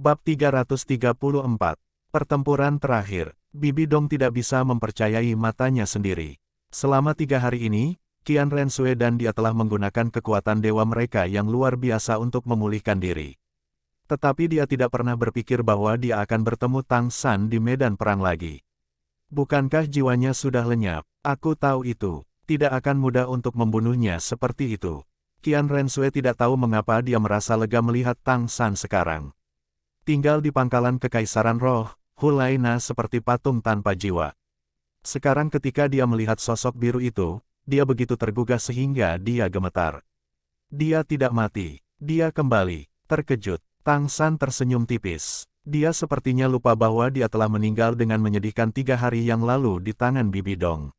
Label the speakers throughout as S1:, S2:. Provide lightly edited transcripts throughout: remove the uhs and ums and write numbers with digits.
S1: Bab 334. Pertempuran terakhir. Bibi Dong tidak bisa mempercayai matanya sendiri. Selama 3 hari ini, Qian Rensue dan dia telah menggunakan kekuatan dewa mereka yang luar biasa untuk memulihkan diri. Tetapi dia tidak pernah berpikir bahwa dia akan bertemu Tang San di medan perang lagi. Bukankah jiwanya sudah lenyap? Aku tahu itu. Tidak akan mudah untuk membunuhnya seperti itu. Qian Rensue tidak tahu mengapa dia merasa lega melihat Tang San sekarang. Tinggal di pangkalan Kekaisaran Roh, Hulaina seperti patung tanpa jiwa. Sekarang ketika dia melihat sosok biru itu, dia begitu tergugah sehingga dia gemetar. Dia tidak mati. Dia kembali. Terkejut, Tang San tersenyum tipis. Dia sepertinya lupa bahwa dia telah meninggal dengan menyedihkan 3 hari yang lalu di tangan Bibi Dong.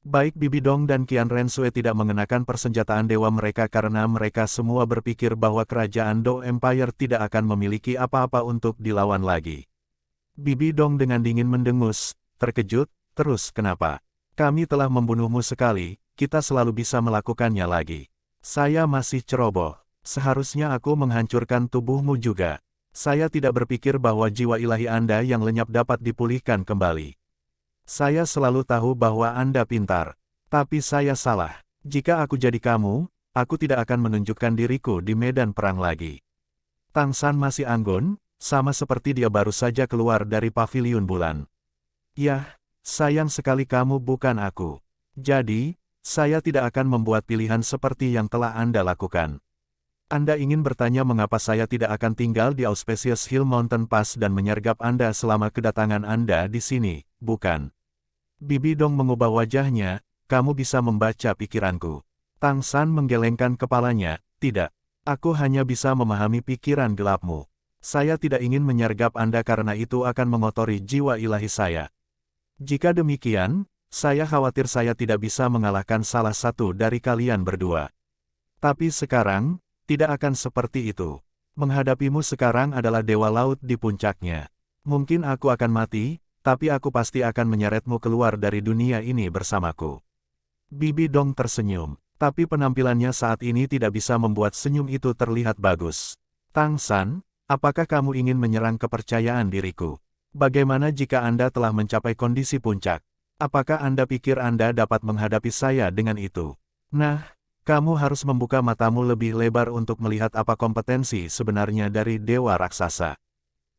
S1: Baik Bibi Dong dan Qian Rensue tidak mengenakan persenjataan dewa mereka karena mereka semua berpikir bahwa kerajaan Do Empire tidak akan memiliki apa-apa untuk dilawan lagi. Bibi Dong dengan dingin mendengus, terkejut, terus kenapa? Kami telah membunuhmu sekali, kita selalu bisa melakukannya lagi. Saya masih ceroboh, seharusnya aku menghancurkan tubuhmu juga. Saya tidak berpikir bahwa jiwa ilahi Anda yang lenyap dapat dipulihkan kembali. Saya selalu tahu bahwa Anda pintar. Tapi saya salah. Jika aku jadi kamu, aku tidak akan menunjukkan diriku di medan perang lagi. Tang San masih anggun, sama seperti dia baru saja keluar dari paviliun bulan. Yah, sayang sekali kamu bukan aku. Jadi, saya tidak akan membuat pilihan seperti yang telah Anda lakukan. Anda ingin bertanya mengapa saya tidak akan tinggal di Auspicious Hill Mountain Pass dan menyergap Anda selama kedatangan Anda di sini, bukan? Bibi Dong mengubah wajahnya, kamu bisa membaca pikiranku. Tang San menggelengkan kepalanya, tidak. Aku hanya bisa memahami pikiran gelapmu. Saya tidak ingin menyergap Anda karena itu akan mengotori jiwa ilahi saya. Jika demikian, saya khawatir saya tidak bisa mengalahkan salah satu dari kalian berdua. Tapi sekarang, tidak akan seperti itu. Menghadapimu sekarang adalah Dewa Laut di puncaknya. Mungkin aku akan mati, tapi aku pasti akan menyeretmu keluar dari dunia ini bersamaku. Bibi Dong tersenyum, tapi penampilannya saat ini tidak bisa membuat senyum itu terlihat bagus. Tang San, apakah kamu ingin menyerang kepercayaan diriku? Bagaimana jika Anda telah mencapai kondisi puncak? Apakah Anda pikir Anda dapat menghadapi saya dengan itu? Nah, kamu harus membuka matamu lebih lebar untuk melihat apa kompetensi sebenarnya dari Dewa Raksasa.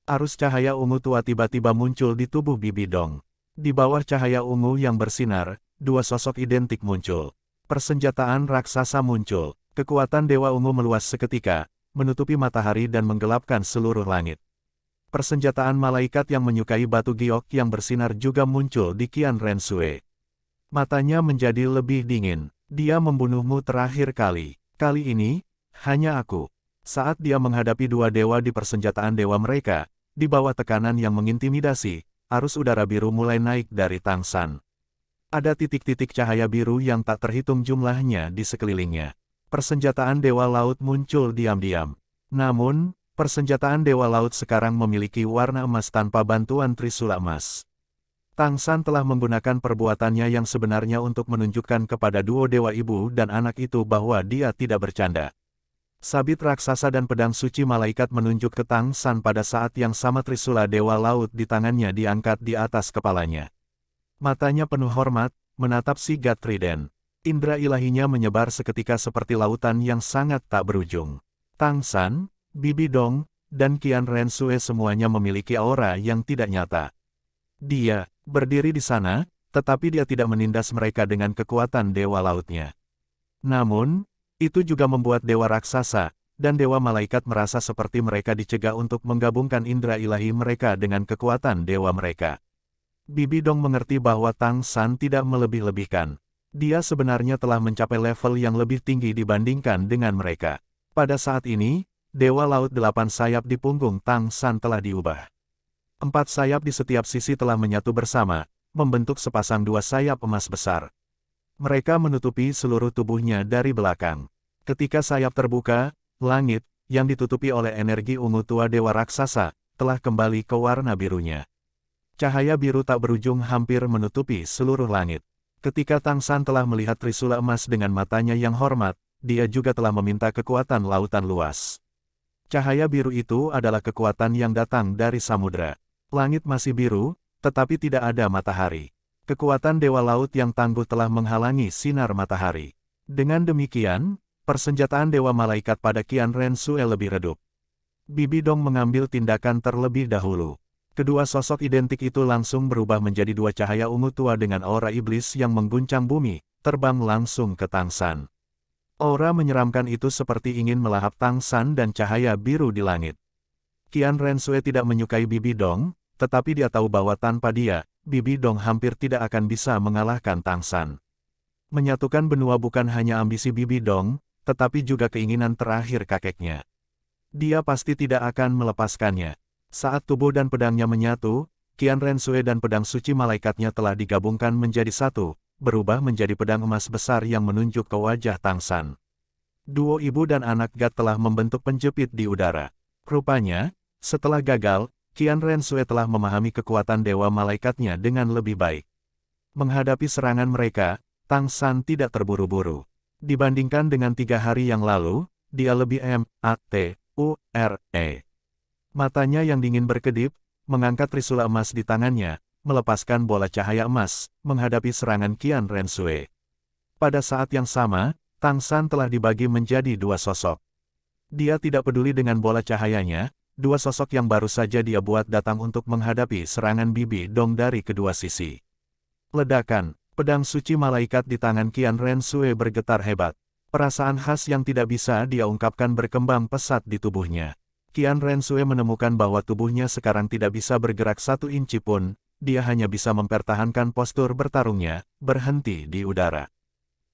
S1: Arus cahaya ungu tua tiba-tiba muncul di tubuh Bibi Dong. Di bawah cahaya ungu yang bersinar, 2 sosok identik muncul. Persenjataan raksasa muncul. Kekuatan Dewa Ungu meluas seketika, menutupi matahari dan menggelapkan seluruh langit. Persenjataan malaikat yang menyukai batu giok yang bersinar juga muncul di Qian Rensue. Matanya menjadi lebih dingin. Dia membunuhmu terakhir kali. Kali ini, hanya aku. Saat dia menghadapi 2 dewa di persenjataan dewa mereka, di bawah tekanan yang mengintimidasi, arus udara biru mulai naik dari Tang San. Ada titik-titik cahaya biru yang tak terhitung jumlahnya di sekelilingnya. Persenjataan Dewa Laut muncul diam-diam. Namun, persenjataan Dewa Laut sekarang memiliki warna emas tanpa bantuan trisula emas. Tang San telah menggunakan perbuatannya yang sebenarnya untuk menunjukkan kepada duo dewa ibu dan anak itu bahwa dia tidak bercanda. Sabit raksasa dan pedang suci malaikat menunjuk ke Tang San pada saat yang sama trisula Dewa Laut di tangannya diangkat di atas kepalanya. Matanya penuh hormat, menatap si God Trident. Indra ilahinya menyebar seketika seperti lautan yang sangat tak berujung. Tang San, Bibi Dong, dan Qian Rensue semuanya memiliki aura yang tidak nyata. Dia berdiri di sana, tetapi dia tidak menindas mereka dengan kekuatan Dewa Lautnya. Namun, itu juga membuat dewa raksasa dan dewa malaikat merasa seperti mereka dicegah untuk menggabungkan indera ilahi mereka dengan kekuatan dewa mereka. Bibi Dong mengerti bahwa Tang San tidak melebih-lebihkan. Dia sebenarnya telah mencapai level yang lebih tinggi dibandingkan dengan mereka. Pada saat ini, Dewa Laut 8 sayap di punggung Tang San telah diubah. 4 sayap di setiap sisi telah menyatu bersama, membentuk sepasang 2 sayap emas besar. Mereka menutupi seluruh tubuhnya dari belakang. Ketika sayap terbuka, langit, yang ditutupi oleh energi ungu tua Dewa Raksasa, telah kembali ke warna birunya. Cahaya biru tak berujung hampir menutupi seluruh langit. Ketika Tang San telah melihat trisula emas dengan matanya yang hormat, dia juga telah meminta kekuatan lautan luas. Cahaya biru itu adalah kekuatan yang datang dari samudera. Langit masih biru, tetapi tidak ada matahari. Kekuatan Dewa Laut yang tangguh telah menghalangi sinar matahari. Dengan demikian, persenjataan Dewa Malaikat pada Qian Ren Xue lebih redup. Bibi Dong mengambil tindakan terlebih dahulu. Kedua sosok identik itu langsung berubah menjadi dua cahaya ungu tua dengan aura iblis yang mengguncang bumi, terbang langsung ke Tang San. Aura menyeramkan itu seperti ingin melahap Tang San dan cahaya biru di langit. Qian Ren Xue tidak menyukai Bibi Dong, tetapi dia tahu bahwa tanpa dia, Bibi Dong hampir tidak akan bisa mengalahkan Tang San. Menyatukan benua bukan hanya ambisi Bibi Dong, tetapi juga keinginan terakhir kakeknya. Dia pasti tidak akan melepaskannya. Saat tubuh dan pedangnya menyatu, Qian Ren Xue dan pedang suci malaikatnya telah digabungkan menjadi satu, berubah menjadi pedang emas besar yang menunjuk ke wajah Tang San. Duo ibu dan anak God telah membentuk penjepit di udara. Rupanya, setelah gagal, Qian Ren Xue telah memahami kekuatan dewa malaikatnya dengan lebih baik. Menghadapi serangan mereka, Tang San tidak terburu-buru. Dibandingkan dengan 3 hari yang lalu, dia lebih mature. Matanya yang dingin berkedip, mengangkat trisula emas di tangannya, melepaskan bola cahaya emas, menghadapi serangan Qian Ren Xue. Pada saat yang sama, Tang San telah dibagi menjadi dua sosok. Dia tidak peduli dengan bola cahayanya, dua sosok yang baru saja dia buat datang untuk menghadapi serangan Bibi Dong dari kedua sisi. Ledakan, pedang suci malaikat di tangan Qian Ren Xue bergetar hebat. Perasaan khas yang tidak bisa dia ungkapkan berkembang pesat di tubuhnya. Qian Ren Xue menemukan bahwa tubuhnya sekarang tidak bisa bergerak 1 inci pun, dia hanya bisa mempertahankan postur bertarungnya, berhenti di udara.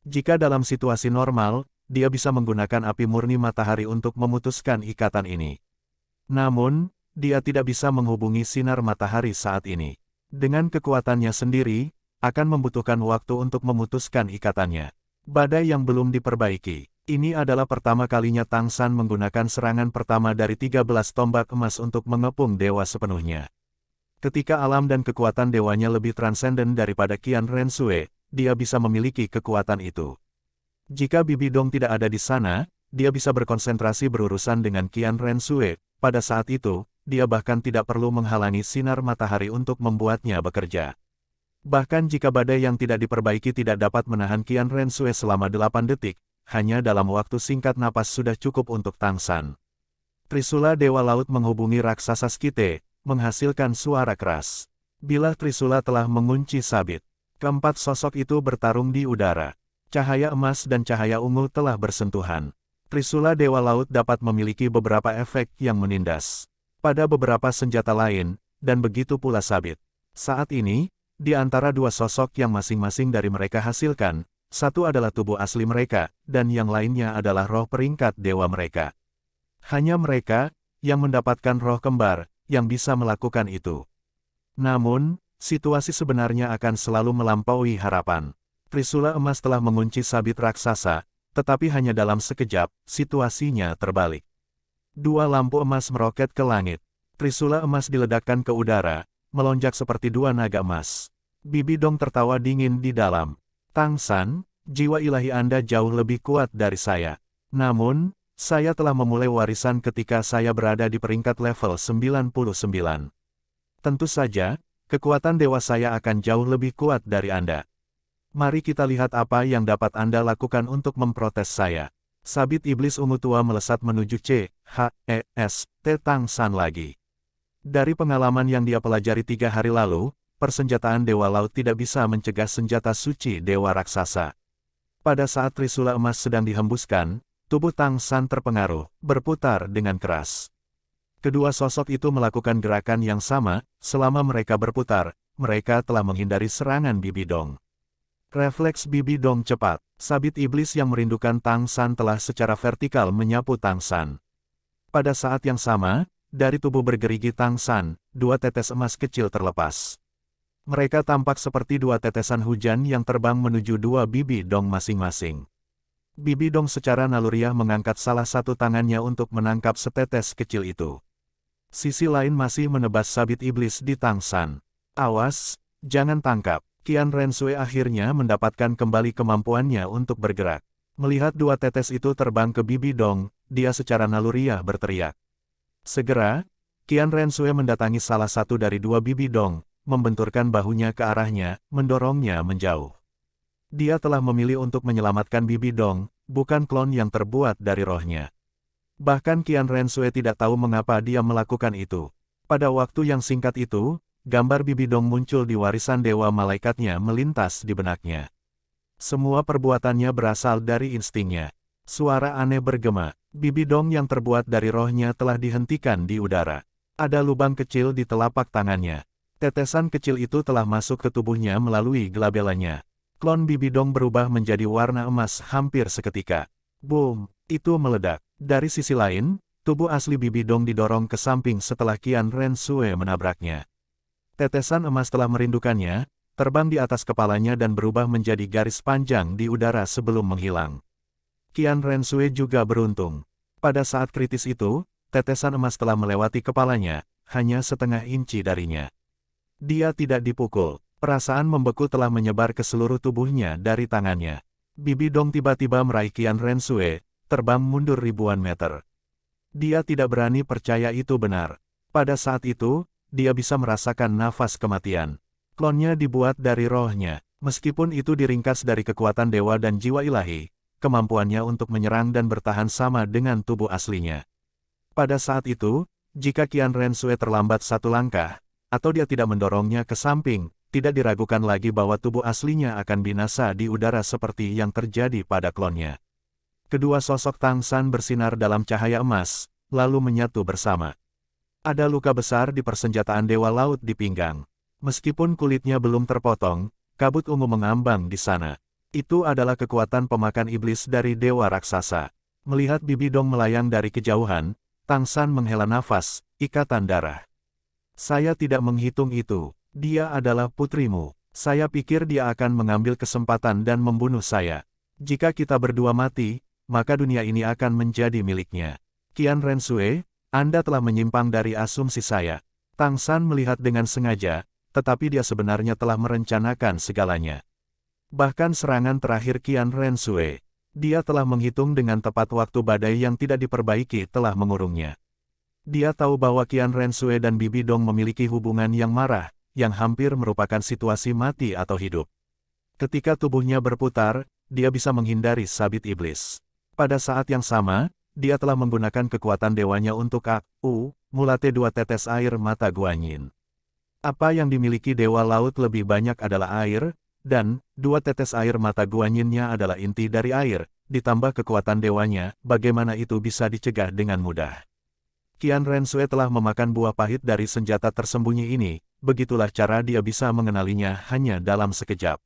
S1: Jika dalam situasi normal, dia bisa menggunakan api murni matahari untuk memutuskan ikatan ini. Namun, dia tidak bisa menghubungi sinar matahari saat ini. Dengan kekuatannya sendiri, akan membutuhkan waktu untuk memutuskan ikatannya. Badai yang belum diperbaiki. Ini adalah pertama kalinya Tang San menggunakan serangan pertama dari 13 tombak emas untuk mengepung dewa sepenuhnya. Ketika alam dan kekuatan dewanya lebih transenden daripada Qian Ren Xue, dia bisa memiliki kekuatan itu. Jika Bibi Dong tidak ada di sana, dia bisa berkonsentrasi berurusan dengan Qian Ren Xue. Pada saat itu, dia bahkan tidak perlu menghalangi sinar matahari untuk membuatnya bekerja. Bahkan jika badai yang tidak diperbaiki tidak dapat menahan Qian Ren Xue selama 8 detik, hanya dalam waktu singkat napas sudah cukup untuk Tang San. Trisula Dewa Laut menghubungi raksasa Skite, menghasilkan suara keras. Bilah Trisula telah mengunci sabit. Keempat sosok itu bertarung di udara. Cahaya emas dan cahaya ungu telah bersentuhan. Trisula Dewa Laut dapat memiliki beberapa efek yang menindas pada beberapa senjata lain, dan begitu pula sabit. Saat ini, di antara dua sosok yang masing-masing dari mereka hasilkan, satu adalah tubuh asli mereka, dan yang lainnya adalah roh peringkat dewa mereka. Hanya mereka, yang mendapatkan roh kembar, yang bisa melakukan itu. Namun, situasi sebenarnya akan selalu melampaui harapan. Trisula emas telah mengunci sabit raksasa, tetapi hanya dalam sekejap, situasinya terbalik. Dua lampu emas meroket ke langit. Trisula emas diledakkan ke udara, melonjak seperti dua naga emas. Bibi Dong tertawa dingin di dalam. Tang San, jiwa ilahi Anda jauh lebih kuat dari saya. Namun, saya telah memulai warisan ketika saya berada di peringkat level 99. Tentu saja, kekuatan dewa saya akan jauh lebih kuat dari Anda. Mari kita lihat apa yang dapat Anda lakukan untuk memprotes saya. Sabit iblis ungu tua melesat menuju Tang San lagi. Dari pengalaman yang dia pelajari 3 hari lalu, persenjataan Dewa Laut tidak bisa mencegah senjata suci Dewa Raksasa. Pada saat trisula emas sedang dihembuskan, tubuh Tang San terpengaruh, berputar dengan keras. Kedua sosok itu melakukan gerakan yang sama, selama mereka berputar, mereka telah menghindari serangan Bibi Dong. Refleks Bibi Dong cepat, sabit iblis yang merindukan Tang San telah secara vertikal menyapu Tang San. Pada saat yang sama, dari tubuh bergerigi Tang San, 2 tetes emas kecil terlepas. Mereka tampak seperti 2 tetesan hujan yang terbang menuju 2 Bibi Dong masing-masing. Bibi Dong secara naluriah mengangkat salah satu tangannya untuk menangkap setetes kecil itu. Sisi lain masih menebas sabit iblis di Tang San. Awas, jangan tangkap. Qian Rensui akhirnya mendapatkan kembali kemampuannya untuk bergerak. Melihat dua tetes itu terbang ke Bibi Dong, dia secara naluriah berteriak. Segera, Qian Rensui mendatangi salah satu dari dua Bibi Dong, membenturkan bahunya ke arahnya, mendorongnya menjauh. Dia telah memilih untuk menyelamatkan Bibi Dong, bukan klon yang terbuat dari rohnya. Bahkan Qian Rensui tidak tahu mengapa dia melakukan itu. Pada waktu yang singkat itu, gambar Bibi Dong muncul di warisan dewa malaikatnya melintas di benaknya. Semua perbuatannya berasal dari instingnya. Suara aneh bergema. Bibi Dong yang terbuat dari rohnya telah dihentikan di udara. Ada lubang kecil di telapak tangannya. Tetesan kecil itu telah masuk ke tubuhnya melalui gelabelanya. Klon Bibi Dong berubah menjadi warna emas hampir seketika. Boom! Itu meledak. Dari sisi lain, tubuh asli Bibi Dong didorong ke samping setelah Qian Rensui menabraknya. Tetesan emas telah merindukannya, terbang di atas kepalanya dan berubah menjadi garis panjang di udara sebelum menghilang. Qian Rensui juga beruntung. Pada saat kritis itu, tetesan emas telah melewati kepalanya, hanya setengah inci darinya. Dia tidak dipukul. Perasaan membeku telah menyebar ke seluruh tubuhnya dari tangannya. Bibi Dong tiba-tiba meraih Qian Rensui, terbang mundur ribuan meter. Dia tidak berani percaya itu benar. Pada saat itu, dia bisa merasakan nafas kematian. Klonnya dibuat dari rohnya. Meskipun itu diringkas dari kekuatan dewa dan jiwa ilahi, kemampuannya untuk menyerang dan bertahan sama dengan tubuh aslinya. Pada saat itu, jika Qian Rensui terlambat satu langkah, atau dia tidak mendorongnya ke samping, tidak diragukan lagi bahwa tubuh aslinya akan binasa di udara seperti yang terjadi pada klonnya. Kedua sosok Tang San bersinar dalam cahaya emas, lalu menyatu bersama. Ada luka besar di persenjataan Dewa Laut di pinggang. Meskipun kulitnya belum terpotong, kabut ungu mengambang di sana. Itu adalah kekuatan pemakan iblis dari Dewa Raksasa. Melihat Bibi Dong melayang dari kejauhan, Tang San menghela nafas, ikatan darah. Saya tidak menghitung itu. Dia adalah putrimu. Saya pikir dia akan mengambil kesempatan dan membunuh saya. Jika kita berdua mati, maka dunia ini akan menjadi miliknya. Qian Rensui, Anda telah menyimpang dari asumsi saya. Tang San melihat dengan sengaja, tetapi dia sebenarnya telah merencanakan segalanya. Bahkan serangan terakhir Qian Rensui, dia telah menghitung dengan tepat waktu badai yang tidak diperbaiki telah mengurungnya. Dia tahu bahwa Qian Rensui dan Bibi Dong memiliki hubungan yang marah, yang hampir merupakan situasi mati atau hidup. Ketika tubuhnya berputar, dia bisa menghindari sabit iblis. Pada saat yang sama, dia telah menggunakan kekuatan dewanya untuk mulate dua tetes air mata Guanyin. Apa yang dimiliki Dewa Laut lebih banyak adalah air, dan dua tetes air mata Guanyinnya adalah inti dari air, ditambah kekuatan dewanya, bagaimana itu bisa dicegah dengan mudah. Qian Rensui telah memakan buah pahit dari senjata tersembunyi ini, begitulah cara dia bisa mengenalinya hanya dalam sekejap.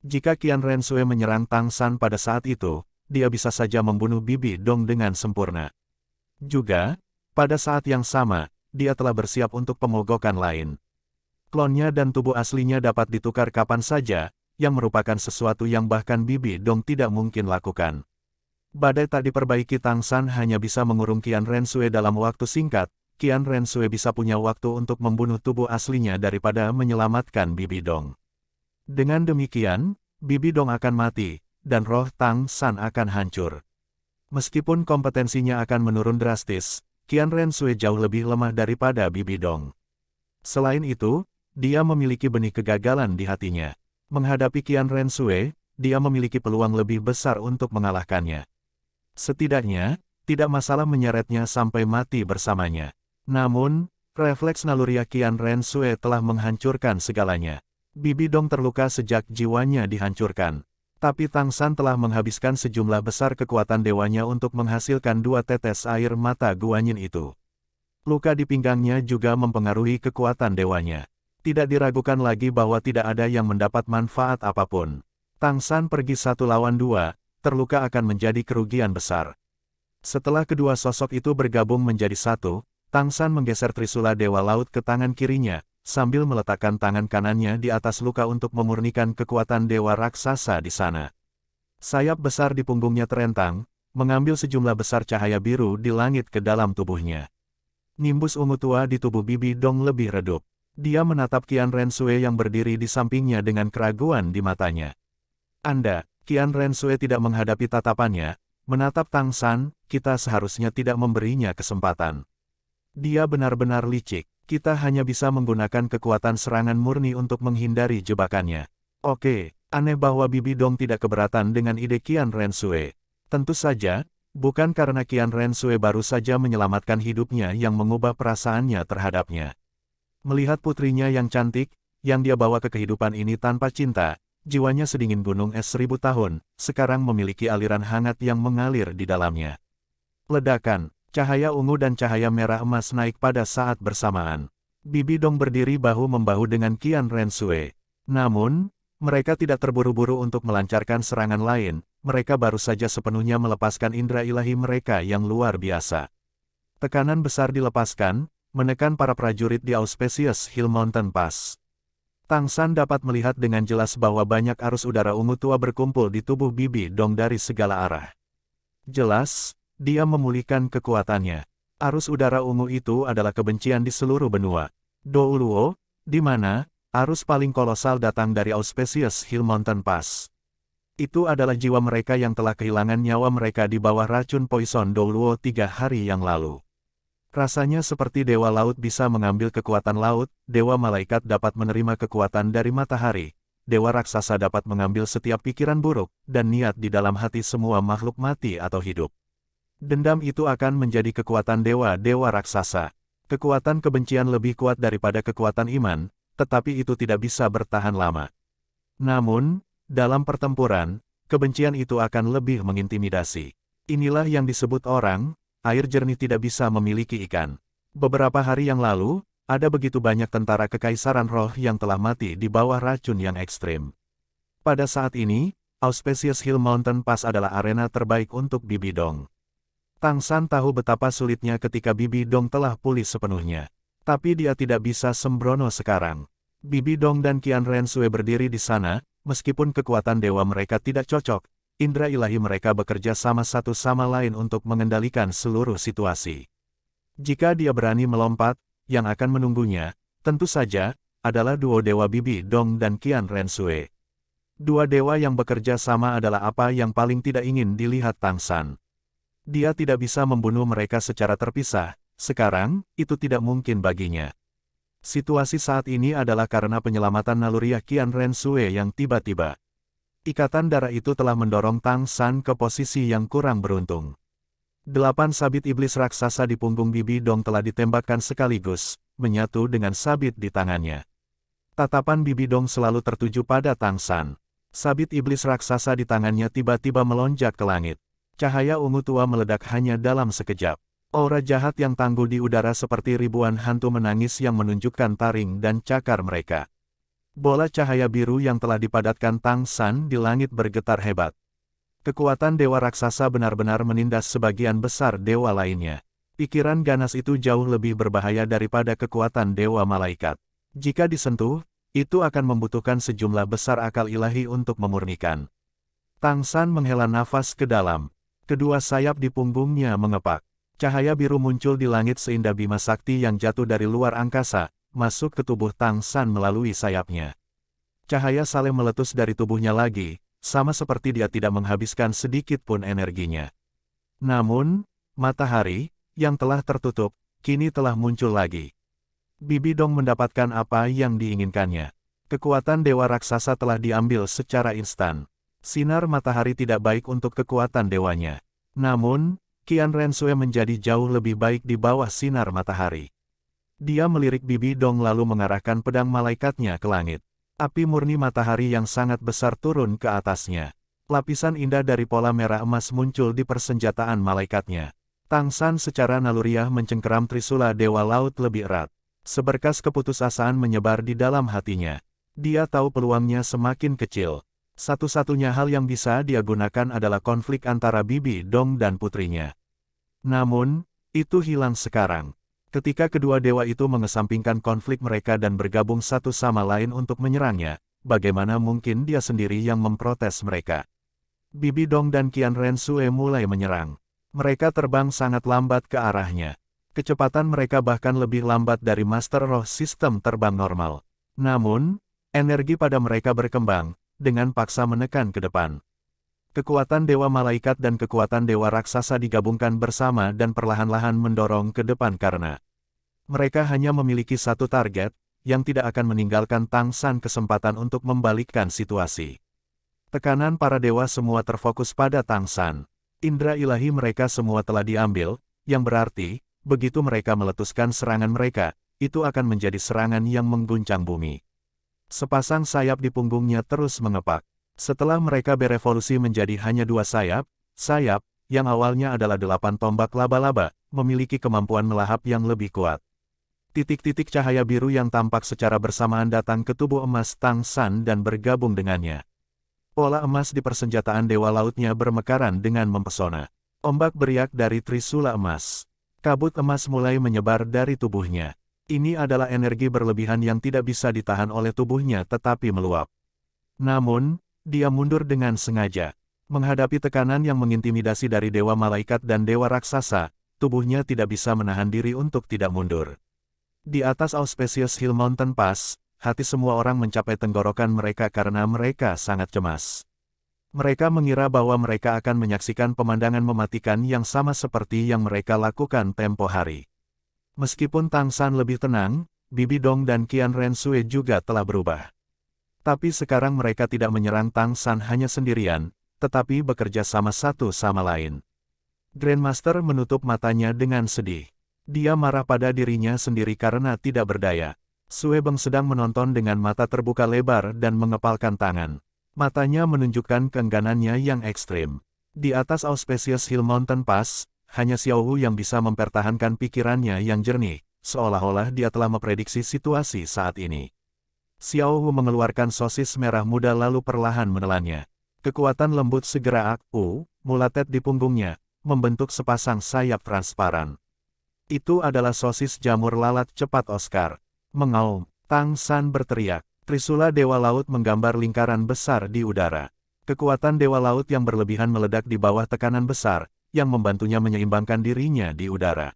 S1: Jika Qian Rensui menyerang Tang San pada saat itu, dia bisa saja membunuh Bibi Dong dengan sempurna. Juga, pada saat yang sama, dia telah bersiap untuk pemogokan lain. Klonnya dan tubuh aslinya dapat ditukar kapan saja, yang merupakan sesuatu yang bahkan Bibi Dong tidak mungkin lakukan. Badai tak diperbaiki Tang San hanya bisa mengurung Qian Rensui dalam waktu singkat. Qian Rensui bisa punya waktu untuk membunuh tubuh aslinya daripada menyelamatkan Bibi Dong. Dengan demikian, Bibi Dong akan mati, dan roh Tang San akan hancur. Meskipun kompetensinya akan menurun drastis, Qian Rensui jauh lebih lemah daripada Bibi Dong. Selain itu, dia memiliki benih kegagalan di hatinya. Menghadapi Qian Rensui, dia memiliki peluang lebih besar untuk mengalahkannya. Setidaknya, tidak masalah menyeretnya sampai mati bersamanya. Namun, refleks naluriah Qian Rensui telah menghancurkan segalanya. Bibi Dong terluka sejak jiwanya dihancurkan. Tapi Tang San telah menghabiskan sejumlah besar kekuatan dewanya untuk menghasilkan dua tetes air mata Guanyin itu. Luka di pinggangnya juga mempengaruhi kekuatan dewanya. Tidak diragukan lagi bahwa tidak ada yang mendapat manfaat apapun. Tang San pergi 1 lawan 2, terluka akan menjadi kerugian besar. Setelah kedua sosok itu bergabung menjadi satu, Tang San menggeser Trisula Dewa Laut ke tangan kirinya, sambil meletakkan tangan kanannya di atas luka untuk memurnikan kekuatan Dewa Raksasa di sana. Sayap besar di punggungnya terentang, mengambil sejumlah besar cahaya biru di langit ke dalam tubuhnya. Nimbus ungu tua di tubuh Bibi Dong lebih redup. Dia menatap Qian Rensue yang berdiri di sampingnya dengan keraguan di matanya. Qian Rensue tidak menghadapi tatapannya, menatap Tang San, kita seharusnya tidak memberinya kesempatan. Dia benar-benar licik, kita hanya bisa menggunakan kekuatan serangan murni untuk menghindari jebakannya. Oke, aneh bahwa Bibi Dong tidak keberatan dengan ide Qian Rensue. Tentu saja, bukan karena Qian Rensue baru saja menyelamatkan hidupnya yang mengubah perasaannya terhadapnya. Melihat putrinya yang cantik, yang dia bawa ke kehidupan ini tanpa cinta, jiwanya sedingin gunung es 1000 tahun, sekarang memiliki aliran hangat yang mengalir di dalamnya. Ledakan, cahaya ungu dan cahaya merah emas naik pada saat bersamaan. Bibi Dong berdiri bahu-membahu dengan Qian Rensue. Namun, mereka tidak terburu-buru untuk melancarkan serangan lain, mereka baru saja sepenuhnya melepaskan indera ilahi mereka yang luar biasa. Tekanan besar dilepaskan, menekan para prajurit di Auspicious Hill Mountain Pass. Tang San dapat melihat dengan jelas bahwa banyak arus udara ungu tua berkumpul di tubuh Bibi Dong dari segala arah. Jelas, dia memulihkan kekuatannya. Arus udara ungu itu adalah kebencian di seluruh benua. Douluo, di mana arus paling kolosal datang dari Auspicious Hill Mountain Pass. Itu adalah jiwa mereka yang telah kehilangan nyawa mereka di bawah racun poison Douluo 3 hari yang lalu. Rasanya seperti dewa laut bisa mengambil kekuatan laut, dewa malaikat dapat menerima kekuatan dari matahari, dewa raksasa dapat mengambil setiap pikiran buruk, dan niat di dalam hati semua makhluk mati atau hidup. Dendam itu akan menjadi kekuatan dewa-dewa raksasa. Kekuatan kebencian lebih kuat daripada kekuatan iman, tetapi itu tidak bisa bertahan lama. Namun, dalam pertempuran, kebencian itu akan lebih mengintimidasi. Inilah yang disebut orang, air jernih tidak bisa memiliki ikan. Beberapa hari yang lalu, ada begitu banyak tentara kekaisaran roh yang telah mati di bawah racun yang ekstrim. Pada saat ini, Auspicious Hill Mountain Pass adalah arena terbaik untuk Bibi Dong. Tang San tahu betapa sulitnya ketika Bibi Dong telah pulih sepenuhnya. Tapi dia tidak bisa sembrono sekarang. Bibi Dong dan Qian Rensue berdiri di sana, meskipun kekuatan dewa mereka tidak cocok, indera ilahi mereka bekerja sama satu sama lain untuk mengendalikan seluruh situasi. Jika dia berani melompat, yang akan menunggunya, tentu saja, adalah duo dewa Bibi Dong dan Qian Rensue. Dua dewa yang bekerja sama adalah apa yang paling tidak ingin dilihat Tang San. Dia tidak bisa membunuh mereka secara terpisah, sekarang, itu tidak mungkin baginya. Situasi saat ini adalah karena penyelamatan naluriah Qian Rensue yang tiba-tiba. Ikatan darah itu telah mendorong Tang San ke posisi yang kurang beruntung. 8 sabit iblis raksasa di punggung Bibi Dong telah ditembakkan sekaligus, menyatu dengan sabit di tangannya. Tatapan Bibi Dong selalu tertuju pada Tang San. Sabit iblis raksasa di tangannya tiba-tiba melonjak ke langit. Cahaya ungu tua meledak hanya dalam sekejap. Aura jahat yang tangguh di udara seperti ribuan hantu menangis yang menunjukkan taring dan cakar mereka. Bola cahaya biru yang telah dipadatkan Tang San di langit bergetar hebat. Kekuatan dewa raksasa benar-benar menindas sebagian besar dewa lainnya. Pikiran ganas itu jauh lebih berbahaya daripada kekuatan dewa malaikat. Jika disentuh, itu akan membutuhkan sejumlah besar akal ilahi untuk memurnikan. Tang San menghela nafas ke dalam. Kedua sayap di punggungnya mengepak. Cahaya biru muncul di langit seindah bima sakti yang jatuh dari luar angkasa, masuk ke tubuh Tang San melalui sayapnya. Cahaya saling meletus dari tubuhnya lagi, sama seperti dia tidak menghabiskan sedikit pun energinya. Namun, matahari, yang telah tertutup, kini telah muncul lagi. Bibi Dong mendapatkan apa yang diinginkannya. Kekuatan dewa raksasa telah diambil secara instan. Sinar matahari tidak baik untuk kekuatan dewanya. Namun, Qian Rensue menjadi jauh lebih baik di bawah sinar matahari. Dia melirik Bibi Dong lalu mengarahkan pedang malaikatnya ke langit. Api murni matahari yang sangat besar turun ke atasnya. Lapisan indah dari pola merah emas muncul di persenjataan malaikatnya. Tang San secara naluriah mencengkeram trisula dewa laut lebih erat. Seberkas keputusasaan menyebar di dalam hatinya. Dia tahu peluangnya semakin kecil. Satu-satunya hal yang bisa dia gunakan adalah konflik antara Bibi Dong dan putrinya. Namun, itu hilang sekarang. Ketika kedua dewa itu mengesampingkan konflik mereka dan bergabung satu sama lain untuk menyerangnya, bagaimana mungkin dia sendiri yang memprotes mereka? Bibi Dong dan Qian Rensue mulai menyerang. Mereka terbang sangat lambat ke arahnya. Kecepatan mereka bahkan lebih lambat dari Master Roh sistem terbang normal. Namun, energi pada mereka berkembang, dengan paksa menekan ke depan. Kekuatan Dewa Malaikat dan kekuatan Dewa Raksasa digabungkan bersama dan perlahan-lahan mendorong ke depan karena mereka hanya memiliki satu target, yang tidak akan meninggalkan Tang San kesempatan untuk membalikkan situasi. Tekanan para dewa semua terfokus pada Tang San. Indra ilahi mereka semua telah diambil, yang berarti, begitu mereka meletuskan serangan mereka, itu akan menjadi serangan yang mengguncang bumi. Sepasang sayap di punggungnya terus mengepak. Setelah mereka berevolusi menjadi hanya 2 sayap, yang awalnya adalah 8 tombak laba-laba, memiliki kemampuan melahap yang lebih kuat. Titik-titik cahaya biru yang tampak secara bersamaan datang ke tubuh emas Tang San dan bergabung dengannya. Pola emas di persenjataan Dewa Lautnya bermekaran dengan mempesona. Ombak beriak dari Trisula emas. Kabut emas mulai menyebar dari tubuhnya. Ini adalah energi berlebihan yang tidak bisa ditahan oleh tubuhnya tetapi meluap. Namun, dia mundur dengan sengaja. Menghadapi tekanan yang mengintimidasi dari Dewa Malaikat dan Dewa Raksasa, tubuhnya tidak bisa menahan diri untuk tidak mundur. Di atas Auspicious Hill Mountain Pass, hati semua orang mencapai tenggorokan mereka karena mereka sangat cemas. Mereka mengira bahwa mereka akan menyaksikan pemandangan mematikan yang sama seperti yang mereka lakukan tempo hari. Meskipun Tang San lebih tenang, Bibi Dong dan Qian Rensue juga telah berubah. Tapi sekarang mereka tidak menyerang Tang San hanya sendirian, tetapi bekerja sama satu sama lain. Grandmaster menutup matanya dengan sedih. Dia marah pada dirinya sendiri karena tidak berdaya. Sue Beng sedang menonton dengan mata terbuka lebar dan mengepalkan tangan. Matanya menunjukkan keengganannya yang ekstrim. Di atas Auspicious Hill Mountain Pass, hanya Xiao Hu yang bisa mempertahankan pikirannya yang jernih, seolah-olah dia telah memprediksi situasi saat ini. Xiao Hu mengeluarkan sosis merah muda lalu perlahan menelannya. Kekuatan lembut segera mulatet di punggungnya, membentuk sepasang sayap transparan. Itu adalah sosis jamur lalat cepat Oscar. Mengaum, Tang San berteriak. Trisula Dewa Laut menggambar lingkaran besar di udara. Kekuatan Dewa Laut yang berlebihan meledak di bawah tekanan besar, yang membantunya menyeimbangkan dirinya di udara.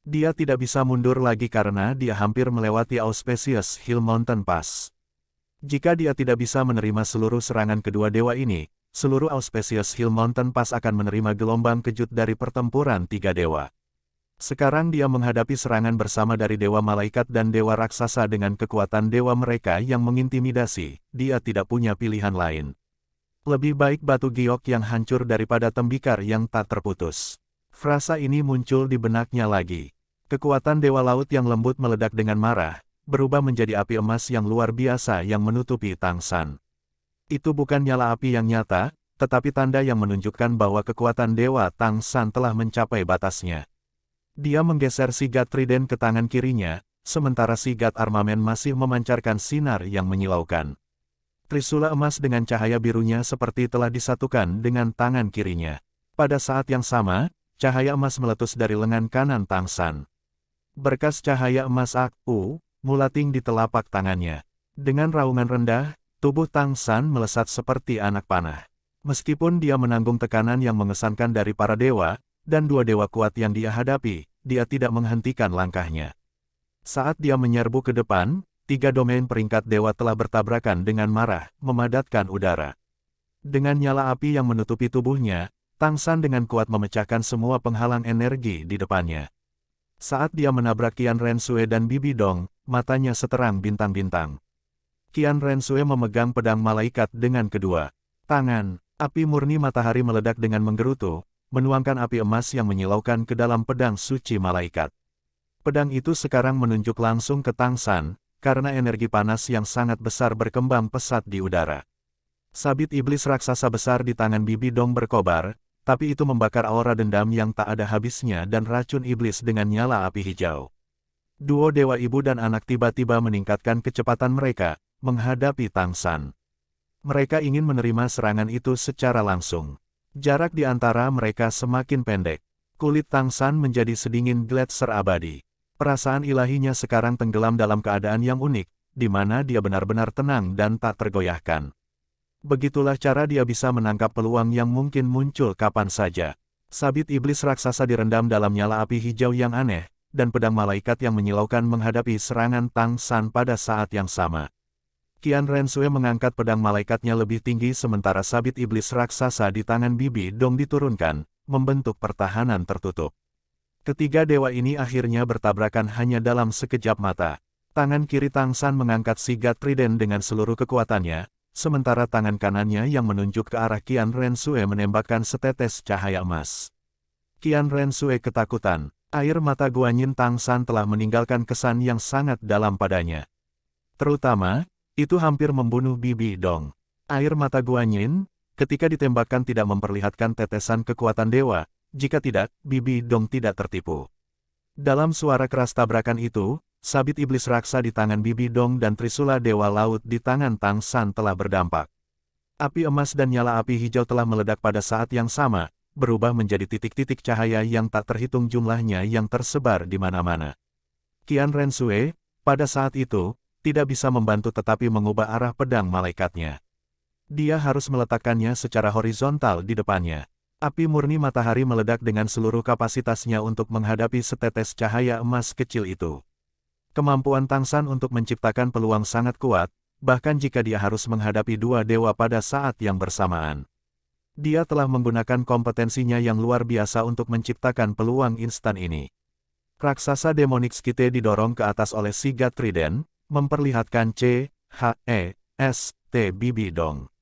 S1: Dia tidak bisa mundur lagi karena dia hampir melewati Auspicious Hill Mountain Pass. Jika dia tidak bisa menerima seluruh serangan kedua dewa ini, seluruh Auspicious Hill Mountain Pass akan menerima gelombang kejut dari pertempuran 3 dewa. Sekarang dia menghadapi serangan bersama dari Dewa Malaikat dan Dewa Raksasa dengan kekuatan dewa mereka yang mengintimidasi, dia tidak punya pilihan lain. Lebih baik batu giok yang hancur daripada tembikar yang tak terputus. Frasa ini muncul di benaknya lagi. Kekuatan Dewa Laut yang lembut meledak dengan marah, berubah menjadi api emas yang luar biasa yang menutupi Tang San. Itu bukan nyala api yang nyata, tetapi tanda yang menunjukkan bahwa kekuatan Dewa Tang San telah mencapai batasnya. Dia menggeser sigat trident ke tangan kirinya, sementara sigat armamen masih memancarkan sinar yang menyilaukan. Trisula emas dengan cahaya birunya seperti telah disatukan dengan tangan kirinya. Pada saat yang sama, cahaya emas meletus dari lengan kanan Tang San. Berkas cahaya emas mulating di telapak tangannya. Dengan raungan rendah, tubuh Tang San melesat seperti anak panah. Meskipun dia menanggung tekanan yang mengesankan dari para dewa, dan 2 dewa kuat yang dia hadapi, dia tidak menghentikan langkahnya. Saat dia menyerbu ke depan, 3 domain peringkat dewa telah bertabrakan dengan marah, memadatkan udara. Dengan nyala api yang menutupi tubuhnya, Tang San dengan kuat memecahkan semua penghalang energi di depannya. Saat dia menabrak Qian Rensue dan Bibi Dong, matanya seterang bintang-bintang. Qian Rensue memegang pedang malaikat dengan kedua tangan. Api murni matahari meledak dengan menggerutu, menuangkan api emas yang menyilaukan ke dalam pedang suci malaikat. Pedang itu sekarang menunjuk langsung ke Tang San, karena energi panas yang sangat besar berkembang pesat di udara. Sabit iblis raksasa besar di tangan Bibi Dong berkobar, tapi itu membakar aura dendam yang tak ada habisnya dan racun iblis dengan nyala api hijau. Duo dewa ibu dan anak tiba-tiba meningkatkan kecepatan mereka, menghadapi Tang San. Mereka ingin menerima serangan itu secara langsung. Jarak di antara mereka semakin pendek. Kulit Tang San menjadi sedingin gletser abadi. Perasaan ilahinya sekarang tenggelam dalam keadaan yang unik, di mana dia benar-benar tenang dan tak tergoyahkan. Begitulah cara dia bisa menangkap peluang yang mungkin muncul kapan saja. Sabit iblis raksasa direndam dalam nyala api hijau yang aneh, dan pedang malaikat yang menyilaukan menghadapi serangan Tang San pada saat yang sama. Qian Rensue mengangkat pedang malaikatnya lebih tinggi sementara sabit iblis raksasa di tangan Bibi Dong diturunkan, membentuk pertahanan tertutup. Ketiga dewa ini akhirnya bertabrakan hanya dalam sekejap mata. Tangan kiri Tang San mengangkat sigat trident dengan seluruh kekuatannya, sementara tangan kanannya yang menunjuk ke arah Qian Rensue menembakkan setetes cahaya emas. Qian Rensue ketakutan. Air mata Guanyin Tang San telah meninggalkan kesan yang sangat dalam padanya. Terutama, itu hampir membunuh Bibi Dong. Air mata Guanyin, ketika ditembakkan tidak memperlihatkan tetesan kekuatan dewa, jika tidak, Bibi Dong tidak tertipu. Dalam suara keras tabrakan itu, sabit iblis raksa di tangan Bibi Dong dan trisula dewa laut di tangan Tang San telah berdampak. Api emas dan nyala api hijau telah meledak pada saat yang sama, berubah menjadi titik-titik cahaya yang tak terhitung jumlahnya yang tersebar di mana-mana. Qian Rensue, pada saat itu, tidak bisa membantu tetapi mengubah arah pedang malaikatnya. Dia harus meletakkannya secara horizontal di depannya. Api murni matahari meledak dengan seluruh kapasitasnya untuk menghadapi setetes cahaya emas kecil itu. Kemampuan Tang San untuk menciptakan peluang sangat kuat, bahkan jika dia harus menghadapi dua dewa pada saat yang bersamaan. Dia telah menggunakan kompetensinya yang luar biasa untuk menciptakan peluang instan ini. Raksasa demonik Skite didorong ke atas oleh sigat trident, memperlihatkan C.H.E.S.T. Bibi Dong.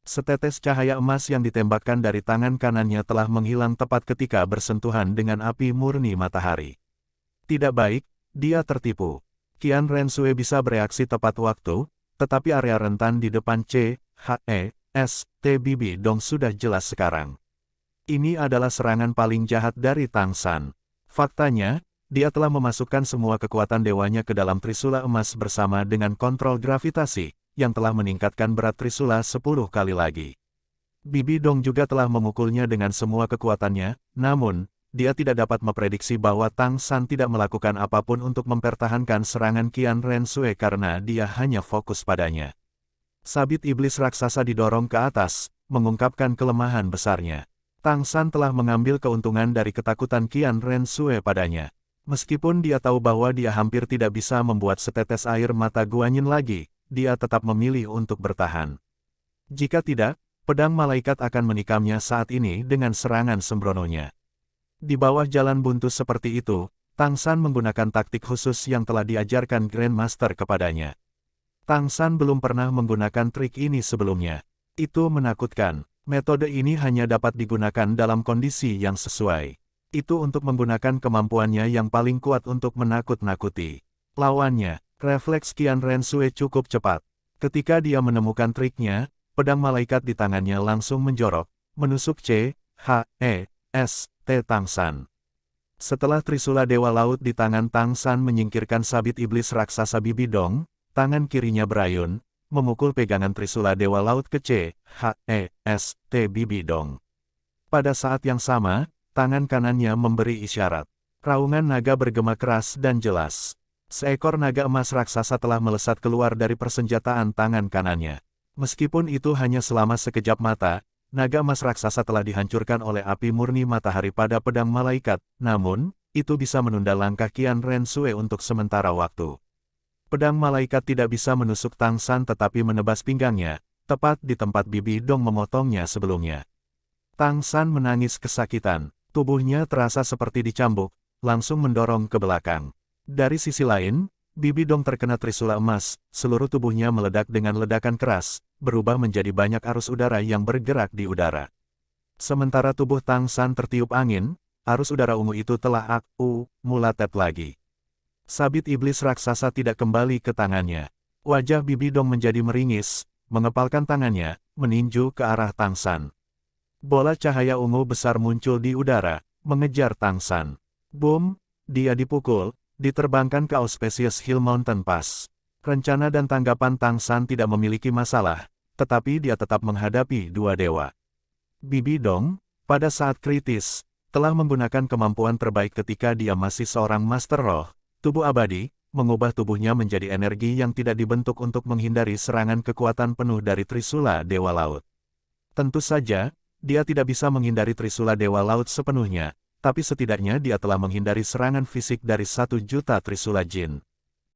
S1: Setetes cahaya emas yang ditembakkan dari tangan kanannya telah menghilang tepat ketika bersentuhan dengan api murni matahari. Tidak baik, dia tertipu. Qian Rensue bisa bereaksi tepat waktu, tetapi area rentan di depan C.H.E.S.T. Bibi Dong sudah jelas sekarang. Ini adalah serangan paling jahat dari Tang San. Faktanya, dia telah memasukkan semua kekuatan dewanya ke dalam trisula emas bersama dengan kontrol gravitasi, yang telah meningkatkan berat trisula 10 kali lagi. Bibi Dong juga telah memukulnya dengan semua kekuatannya, namun, dia tidak dapat memprediksi bahwa Tang San tidak melakukan apapun untuk mempertahankan serangan Qian Rensue karena dia hanya fokus padanya. Sabit iblis raksasa didorong ke atas, mengungkapkan kelemahan besarnya. Tang San telah mengambil keuntungan dari ketakutan Qian Rensue padanya. Meskipun dia tahu bahwa dia hampir tidak bisa membuat setetes air mata Guanyin lagi, dia tetap memilih untuk bertahan. Jika tidak, pedang malaikat akan menikamnya saat ini dengan serangan sembrononya. Di bawah jalan buntu seperti itu, Tang San menggunakan taktik khusus yang telah diajarkan Grandmaster kepadanya. Tang San belum pernah menggunakan trik ini sebelumnya. Itu menakutkan. Metode ini hanya dapat digunakan dalam kondisi yang sesuai. Itu untuk menggunakan kemampuannya yang paling kuat untuk menakut-nakuti lawannya. Refleks Qian Rensue cukup cepat. Ketika dia menemukan triknya, pedang malaikat di tangannya langsung menjorok, menusuk C.H.E.S.T. Tang San. Setelah trisula dewa laut di tangan Tang San menyingkirkan sabit iblis raksasa Bibi Dong, tangan kirinya berayun, memukul pegangan trisula dewa laut ke C.H.E.S.T. Bibi Dong. Pada saat yang sama, tangan kanannya memberi isyarat. Raungan naga bergema keras dan jelas. Seekor naga emas raksasa telah melesat keluar dari persenjataan tangan kanannya. Meskipun itu hanya selama sekejap mata, naga emas raksasa telah dihancurkan oleh api murni matahari pada pedang malaikat, namun, itu bisa menunda langkah Qian Rensue untuk sementara waktu. Pedang malaikat tidak bisa menusuk Tang San tetapi menebas pinggangnya, tepat di tempat Bibi Dong memotongnya sebelumnya. Tang San menangis kesakitan, tubuhnya terasa seperti dicambuk, langsung mendorong ke belakang. Dari sisi lain, Bibi Dong terkena trisula emas, seluruh tubuhnya meledak dengan ledakan keras, berubah menjadi banyak arus udara yang bergerak di udara. Sementara tubuh Tang San tertiup angin, arus udara ungu itu telah mulatet lagi. Sabit iblis raksasa tidak kembali ke tangannya. Wajah Bibi Dong menjadi meringis, mengepalkan tangannya, meninju ke arah Tang San. Bola cahaya ungu besar muncul di udara, mengejar Tang San. Boom! Dia dipukul, diterbangkan ke Auspicious Hill Mountain Pass. Rencana dan tanggapan Tang San tidak memiliki masalah, tetapi dia tetap menghadapi dua dewa. Bibi Dong, pada saat kritis, telah menggunakan kemampuan terbaik ketika dia masih seorang Master Roh, tubuh abadi, mengubah tubuhnya menjadi energi yang tidak dibentuk untuk menghindari serangan kekuatan penuh dari Trisula Dewa Laut. Tentu saja, dia tidak bisa menghindari Trisula Dewa Laut sepenuhnya, tapi setidaknya dia telah menghindari serangan fisik dari 1 juta Trisula Jin.